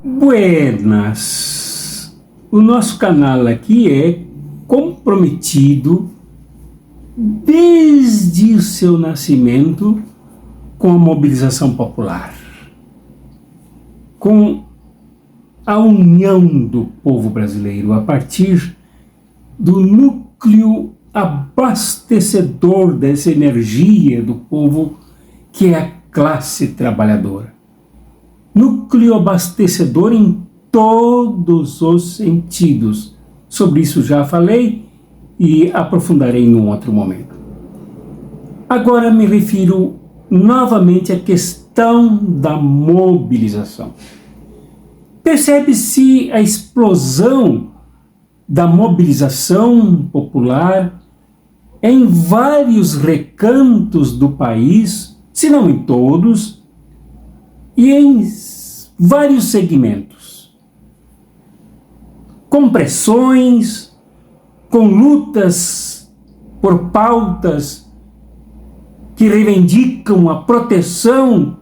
Buenas! O nosso canal aqui é comprometido desde o seu nascimento com a mobilização popular, com a união do povo brasileiro a partir do núcleo abastecedor dessa energia do povo que é a classe trabalhadora. Núcleo abastecedor em todos os sentidos. Sobre isso já falei e aprofundarei num outro momento. Agora me refiro novamente à questão da mobilização. Percebe-se a explosão da mobilização popular em vários recantos do país, se não em todos, e em vários segmentos, com pressões, com lutas por pautas que reivindicam a proteção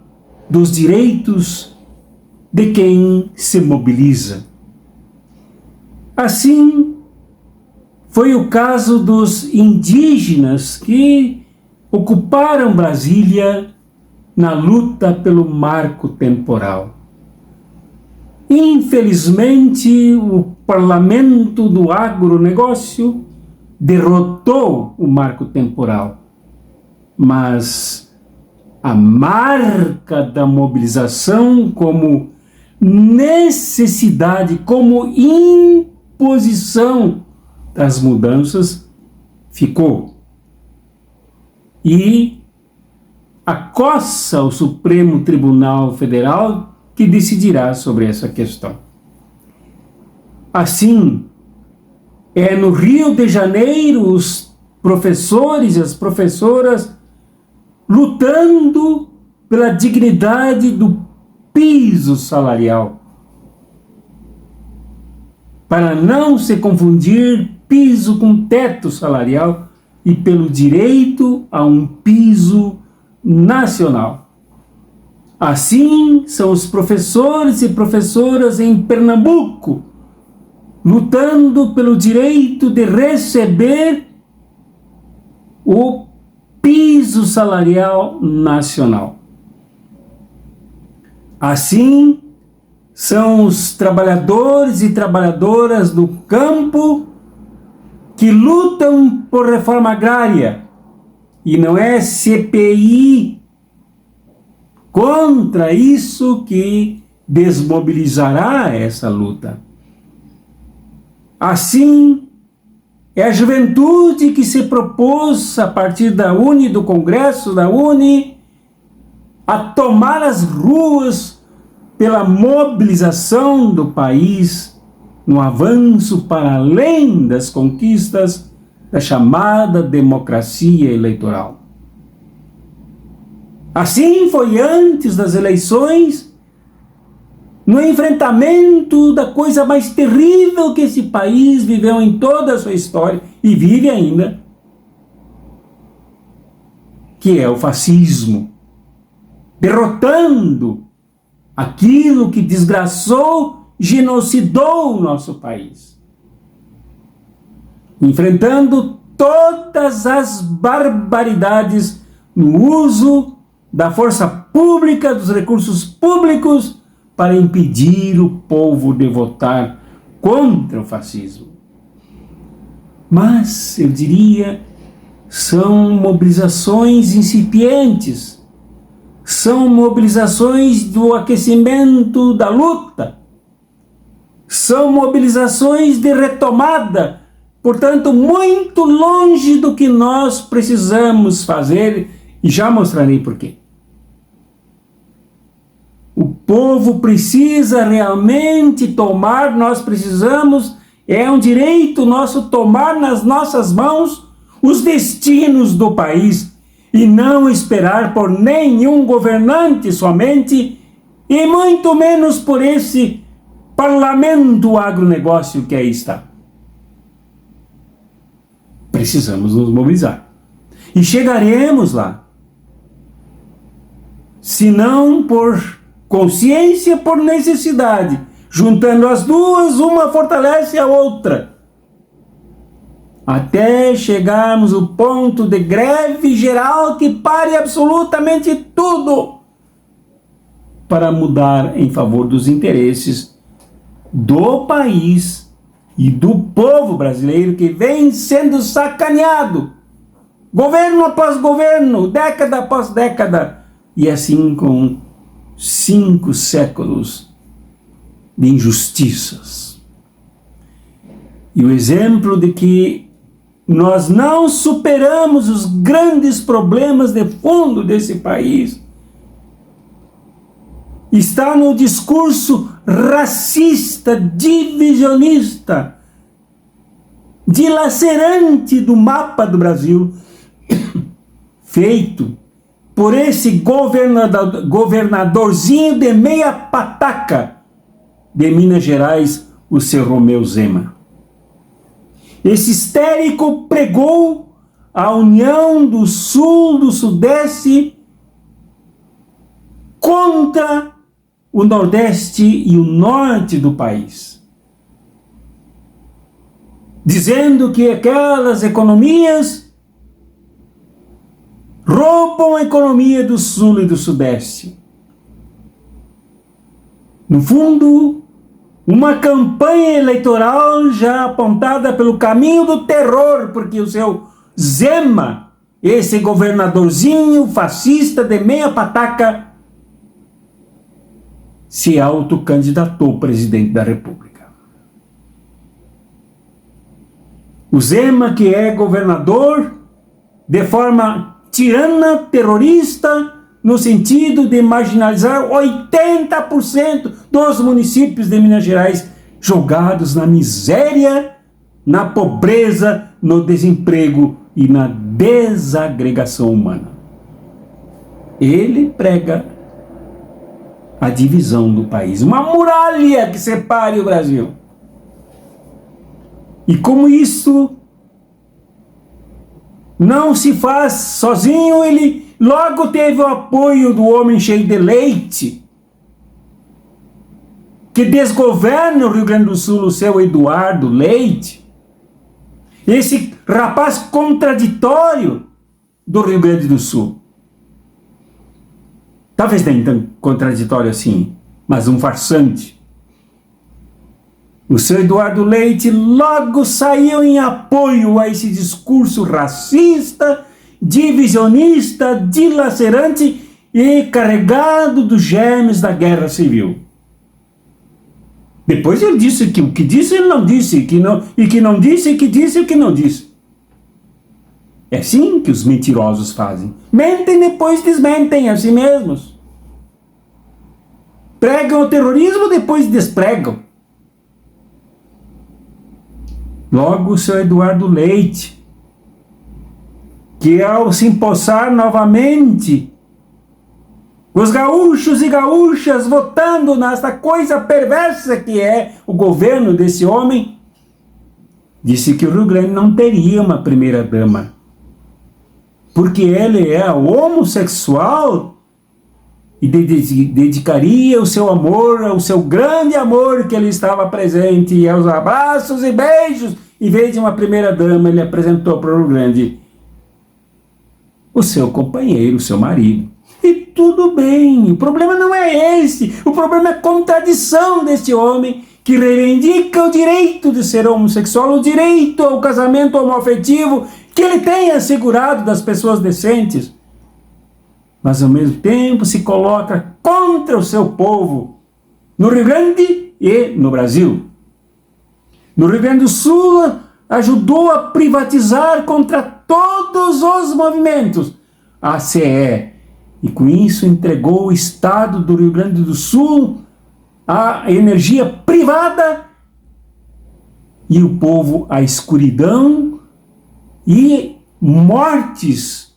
dos direitos de quem se mobiliza. Assim, foi o caso dos indígenas que ocuparam Brasília na luta pelo marco temporal. Infelizmente, o parlamento do agronegócio derrotou o marco temporal, mas a marca da mobilização como necessidade, como imposição das mudanças ficou. E acossa o Supremo Tribunal Federal que decidirá sobre essa questão. Assim, é no Rio de Janeiro os professores e as professoras lutando pela dignidade do piso salarial, para não se confundir piso com teto salarial, e pelo direito a um piso nacional. Assim são os professores e professoras em Pernambuco, lutando pelo direito de receber o piso salarial nacional. Assim são os trabalhadores e trabalhadoras do campo que lutam por reforma agrária, e não é CPI contra isso que desmobilizará essa luta. Assim, é a juventude que se propôs, a partir da UNE, do Congresso da UNE, a tomar as ruas pela mobilização do país no avanço para além das conquistas da chamada democracia eleitoral. Assim foi antes das eleições, no enfrentamento da coisa mais terrível que esse país viveu em toda a sua história e vive ainda, que é o fascismo, derrotando aquilo que desgraçou, genocidou o nosso país, enfrentando todas as barbaridades no uso da força pública, dos recursos públicos, para impedir o povo de votar contra o fascismo. Mas, eu diria, são mobilizações incipientes, são mobilizações do aquecimento da luta, são mobilizações de retomada, portanto, muito longe do que nós precisamos fazer, e já mostrarei por quê. O povo precisa realmente tomar, nós precisamos, é um direito nosso tomar nas nossas mãos os destinos do país e não esperar por nenhum governante somente, e muito menos por esse parlamento agronegócio que aí está. Precisamos nos mobilizar. E chegaremos lá. senão por consciência, por necessidade. Juntando as duas, uma fortalece a outra, até chegarmos ao ponto de greve geral que pare absolutamente tudo para mudar em favor dos interesses do país e do povo brasileiro, que vem sendo sacaneado, governo após governo, década após década, e assim com 5 séculos de injustiças. E o exemplo de que nós não superamos os grandes problemas de fundo desse país está no discurso racista, divisionista, dilacerante do mapa do Brasil, feito por esse governadorzinho de meia pataca de Minas Gerais, o seu Romeu Zema. Esse histérico pregou a união do Sul, do Sudeste, contra o Nordeste e o Norte do país, dizendo que aquelas economias roubam a economia do Sul e do Sudeste. No fundo, uma campanha eleitoral já apontada pelo caminho do terror, porque o seu Zema, esse governadorzinho fascista de meia pataca, se autocandidatou presidente da República. O Zema, que é governador de forma tirana, terrorista, no sentido de marginalizar 80% dos municípios de Minas Gerais, jogados na miséria, na pobreza, no desemprego e na desagregação humana. Ele prega a divisão do país, uma muralha que separe o Brasil. E como isso não se faz sozinho, ele logo teve o apoio do homem cheio de leite, que desgoverna o Rio Grande do Sul, o seu Eduardo Leite, esse rapaz contraditório do Rio Grande do Sul. Talvez nem tão contraditório assim, mas um farsante. O seu Eduardo Leite logo saiu em apoio a esse discurso racista, divisionista, dilacerante e carregado dos germes da guerra civil. Depois ele disse que o que disse ele não disse, que não disse o que não disse. É assim que os mentirosos fazem. Mentem, depois desmentem a si mesmos. Pregam o terrorismo, depois despregam. Logo o seu Eduardo Leite, que ao se empossar novamente, os gaúchos e gaúchas votando nessa coisa perversa que é o governo desse homem, disse que o Rio Grande não teria uma primeira-dama, porque ele é homossexual e dedicaria o seu amor, o seu grande amor que ele estava presente, e aos abraços e beijos, em vez de uma primeira-dama, ele apresentou para o Rio Grande o seu companheiro, o seu marido. E tudo bem, o problema não é esse, o problema é a contradição desse homem que reivindica o direito de ser homossexual, o direito ao casamento homoafetivo que ele tem assegurado das pessoas decentes, mas ao mesmo tempo se coloca contra o seu povo, no Rio Grande e no Brasil. No Rio Grande do Sul, ajudou a privatizar contra todos os movimentos a CE, e com isso entregou o Estado do Rio Grande do Sul à energia privada e o povo à escuridão e mortes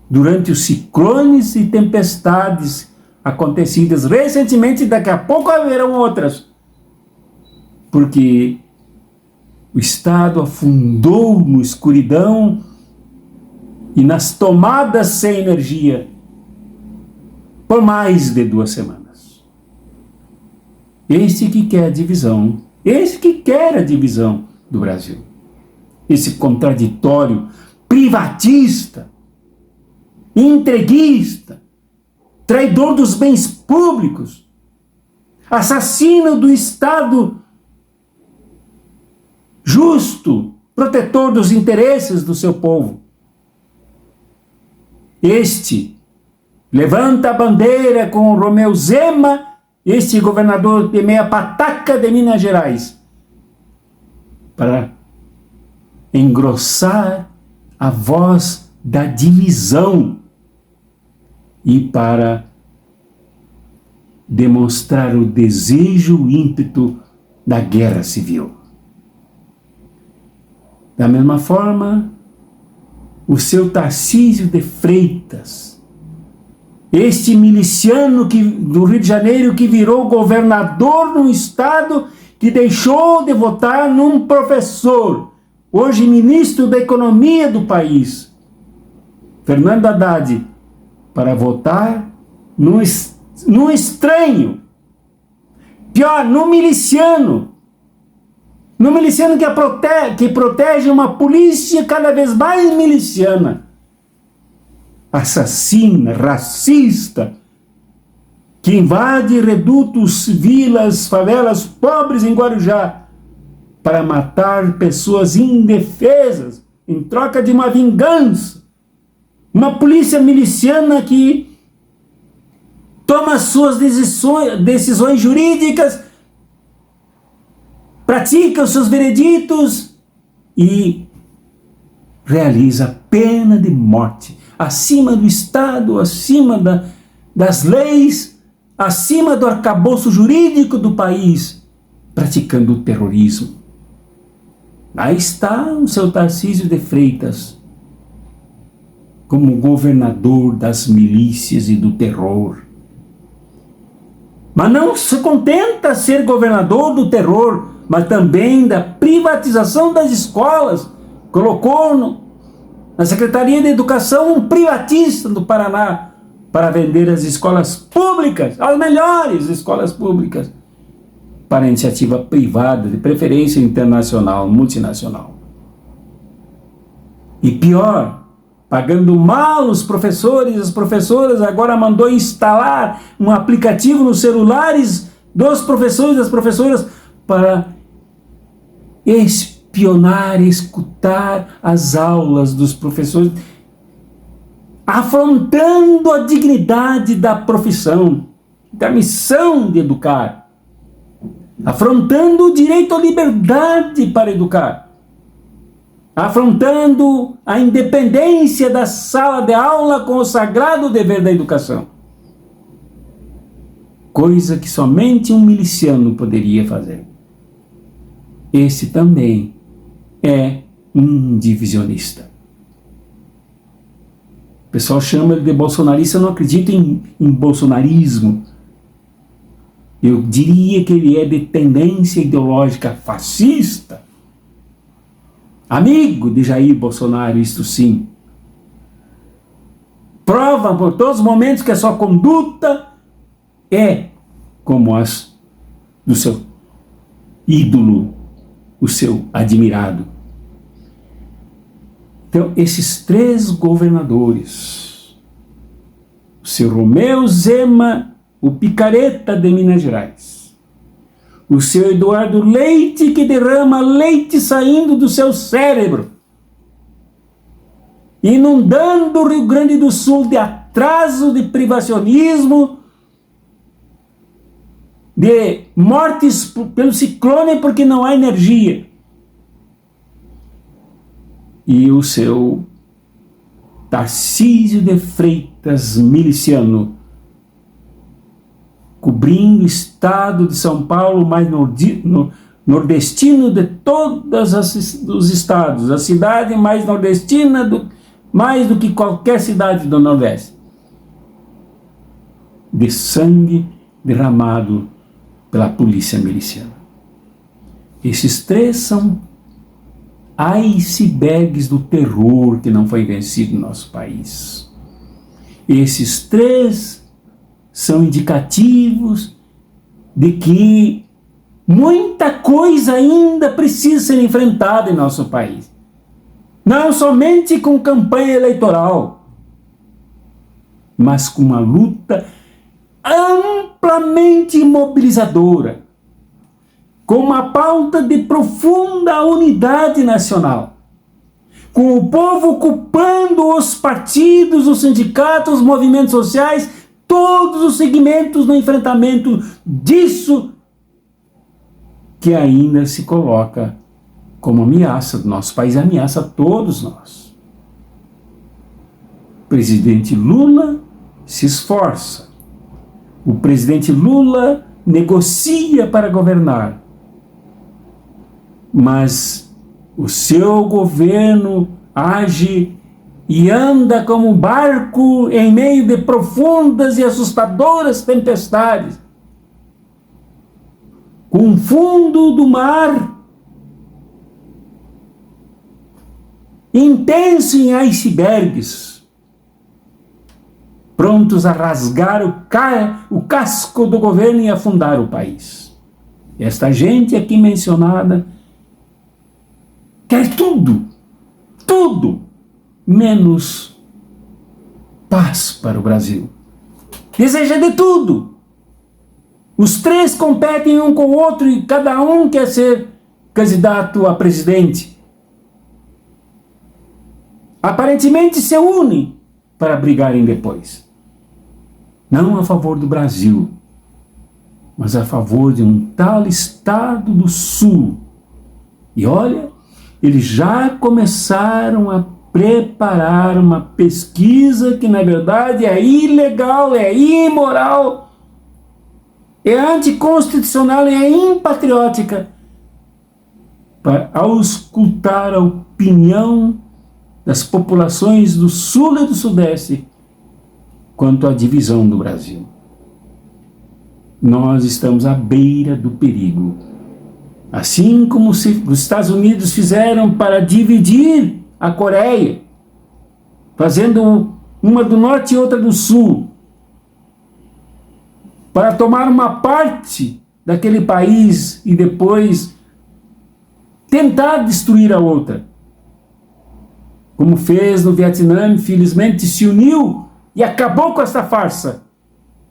durante os ciclones e tempestades acontecidas recentemente. Daqui a pouco haverão outras, porque o Estado afundou na escuridão e nas tomadas sem energia, por mais de 2 semanas. Esse que quer a divisão, esse que quer a divisão do Brasil. Esse contraditório, privatista, entreguista, traidor dos bens públicos, assassino do Estado justo, protetor dos interesses do seu povo. Este levanta a bandeira com o Romeu Zema, este governador de meia pataca de Minas Gerais, para engrossar a voz da divisão e para demonstrar o desejo, o ímpeto da guerra civil. Da mesma forma, o seu Tarcísio de Freitas, este miliciano do Rio de Janeiro que virou governador num estado que deixou de votar num professor, hoje ministro da Economia do país, Fernando Haddad, para votar num estranho, pior, num miliciano que protege uma polícia cada vez mais miliciana, assassina, racista, que invade redutos, vilas, favelas pobres em Guarujá para matar pessoas indefesas em troca de uma vingança. Uma polícia miliciana que toma suas decisões jurídicas, pratica os seus vereditos e realiza pena de morte acima do Estado, acima das leis, acima do arcabouço jurídico do país, praticando o terrorismo. Aí está o seu Tarcísio de Freitas, como governador das milícias e do terror. Mas não se contenta ser governador do terror, mas também da privatização das escolas. Colocou na Secretaria de Educação um privatista do Paraná para vender as escolas públicas, as melhores escolas públicas, para iniciativa privada, de preferência internacional, multinacional. E pior, pagando mal os professores, as professoras, agora mandou instalar um aplicativo nos celulares dos professores e das professoras para espionar, escutar as aulas dos professores, afrontando a dignidade da profissão, da missão de educar, afrontando o direito à liberdade para educar, afrontando a independência da sala de aula com o sagrado dever da educação. Coisa que somente um miliciano poderia fazer. Esse também é um divisionista. O pessoal chama ele de bolsonarista, eu não acredito em bolsonarismo. Eu diria que ele é de tendência ideológica fascista. Amigo de Jair Bolsonaro, isto sim. Prova por todos os momentos que a sua conduta é como as do seu ídolo, o seu admirado. Então, esses 3 governadores, o seu Romeu Zema, o picareta de Minas Gerais, o seu Eduardo Leite, que derrama leite saindo do seu cérebro, inundando o Rio Grande do Sul de atraso, de privacionismo, de mortes pelo ciclone porque não há energia. E o seu Tarcísio de Freitas, miliciano, cobrindo o estado de São Paulo, mais nordestino de todos os estados, a cidade mais nordestina, mais do que qualquer cidade do Nordeste, de sangue derramado pela polícia miliciana. Esses 3 são icebergs do terror que não foi vencido no nosso país. Esses 3 são indicativos de que muita coisa ainda precisa ser enfrentada em nosso país. Não somente com campanha eleitoral, mas com uma luta amplamente mobilizadora, com uma pauta de profunda unidade nacional, com o povo ocupando os partidos, os sindicatos, os movimentos sociais, todos os segmentos no enfrentamento disso que ainda se coloca como ameaça do nosso país, ameaça a todos nós. O presidente Lula se esforça, o presidente Lula negocia para governar, mas o seu governo age e anda como um barco em meio de profundas e assustadoras tempestades, com o fundo do mar intenso em icebergs, prontos a rasgar o casco do governo e afundar o país. Esta gente aqui mencionada quer tudo, menos paz para o Brasil. Deseja de tudo. Os três competem um com o outro e cada um quer ser candidato a presidente. Aparentemente se unem para brigarem depois. Não a favor do Brasil, mas a favor de um tal estado do Sul. E olha, eles já começaram a preparar uma pesquisa que na verdade é ilegal, é imoral, é anticonstitucional e é impatriótica, para auscultar a opinião das populações do Sul e do Sudeste quanto à divisão do Brasil. Nós estamos à beira do perigo. Assim como os Estados Unidos fizeram para dividir a Coreia, fazendo uma do norte e outra do sul, para tomar uma parte daquele país e depois tentar destruir a outra. Como fez no Vietnã, infelizmente se uniu e acabou com essa farsa.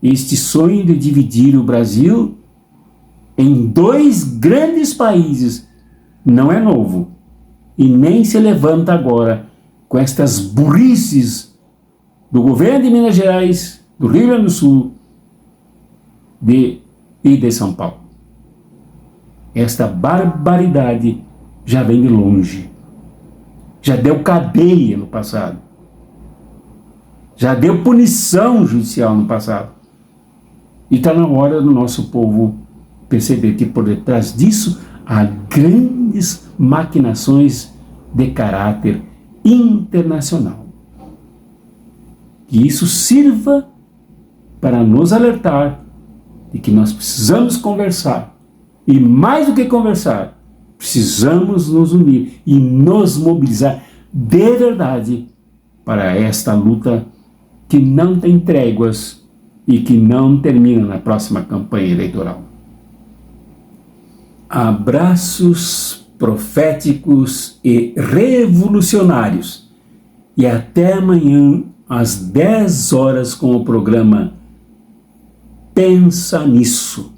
Este sonho de dividir o Brasil em dois grandes países não é novo e nem se levanta agora com estas burrices do governo de Minas Gerais, do Rio Grande do Sul e de São Paulo. Esta barbaridade já vem de longe. Já deu cadeia no passado. Já deu punição judicial no passado. E está na hora do nosso povo perceber que por detrás disso há grandes maquinações de caráter internacional. Que isso sirva para nos alertar de que nós precisamos conversar. E mais do que conversar, precisamos nos unir e nos mobilizar de verdade para esta luta que não tem tréguas e que não termina na próxima campanha eleitoral. Abraços proféticos e revolucionários. E até amanhã, às 10 horas, com o programa Pensa Nisso.